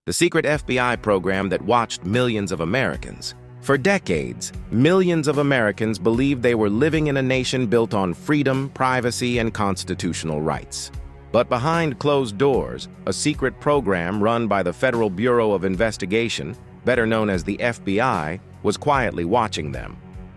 the secret FBI program that watched millions of Americans. For decades, millions of Americans believed they were living in a nation built on freedom, privacy, and constitutional rights. But behind closed doors, a secret program run by the Federal Bureau of Investigation, better known as the FBI, was quietly watching them.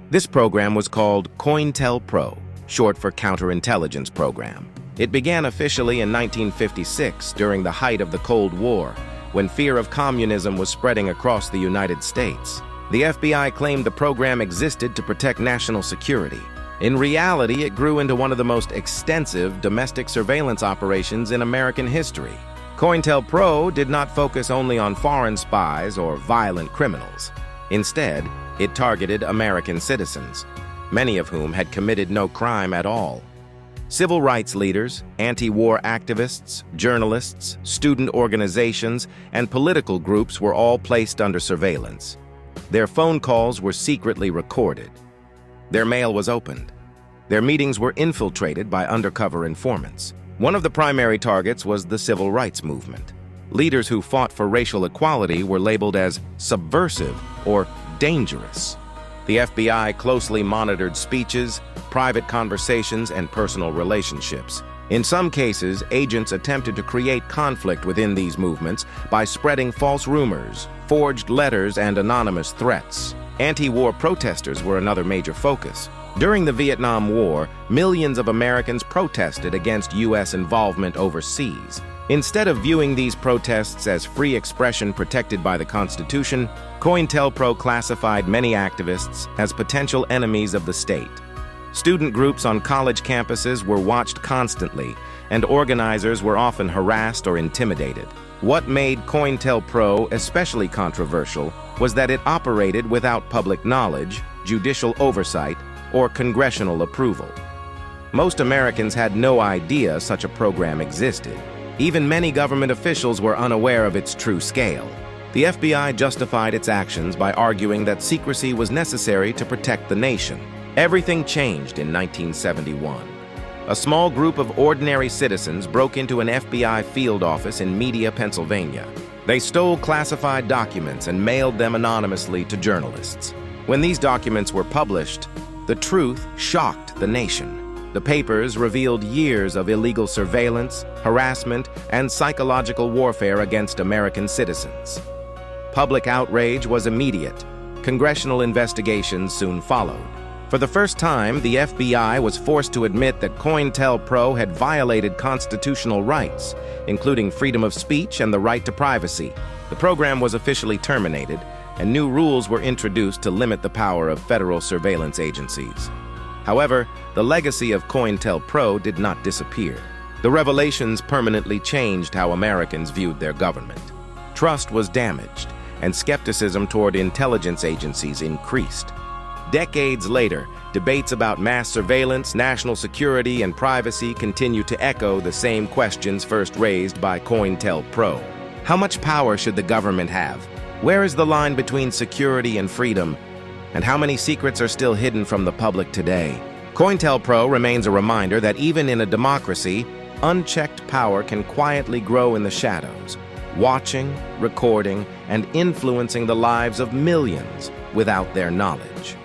This program was called COINTELPRO, short for Counterintelligence Program. It began officially in 1956 during the height of the Cold War, when fear of communism was spreading across the United States. The FBI claimed the program existed to protect national security. In reality, it grew into one of the most extensive domestic surveillance operations in American history. COINTELPRO did not focus only on foreign spies or violent criminals. Instead, it targeted American citizens, many of whom had committed no crime at all. Civil rights leaders, anti-war activists, journalists, student organizations, and political groups were all placed under surveillance. Their phone calls were secretly recorded. Their mail was opened. Their meetings were infiltrated by undercover informants. One of the primary targets was the civil rights movement. Leaders who fought for racial equality were labeled as subversive or dangerous. The FBI closely monitored speeches, private conversations, and personal relationships. In some cases, agents attempted to create conflict within these movements by spreading false rumors, forged letters, and anonymous threats. Anti-war protesters were another major focus. During the Vietnam War, millions of Americans protested against U.S. involvement overseas. Instead of viewing these protests as free expression protected by the Constitution, COINTELPRO classified many activists as potential enemies of the state. Student groups on college campuses were watched constantly, and organizers were often harassed or intimidated. What made COINTELPRO especially controversial was that it operated without public knowledge, judicial oversight, or congressional approval. Most Americans had no idea such a program existed. Even many government officials were unaware of its true scale. The FBI justified its actions by arguing that secrecy was necessary to protect the nation. Everything changed in 1971. A small group of ordinary citizens broke into an FBI field office in Media, Pennsylvania. They stole classified documents and mailed them anonymously to journalists. When these documents were published, the truth shocked the nation. The papers revealed years of illegal surveillance, harassment, and psychological warfare against American citizens. Public outrage was immediate. Congressional investigations soon followed. For the first time, the FBI was forced to admit that COINTELPRO had violated constitutional rights, including freedom of speech and the right to privacy. The program was officially terminated, and new rules were introduced to limit the power of federal surveillance agencies. However, the legacy of COINTELPRO did not disappear. The revelations permanently changed how Americans viewed their government. Trust was damaged, and skepticism toward intelligence agencies increased. Decades later, debates about mass surveillance, national security, and privacy continue to echo the same questions first raised by COINTELPRO. How much power should the government have? Where is the line between security and freedom? And how many secrets are still hidden from the public today? COINTELPRO remains a reminder that even in a democracy, unchecked power can quietly grow in the shadows, watching, recording, and influencing the lives of millions without their knowledge.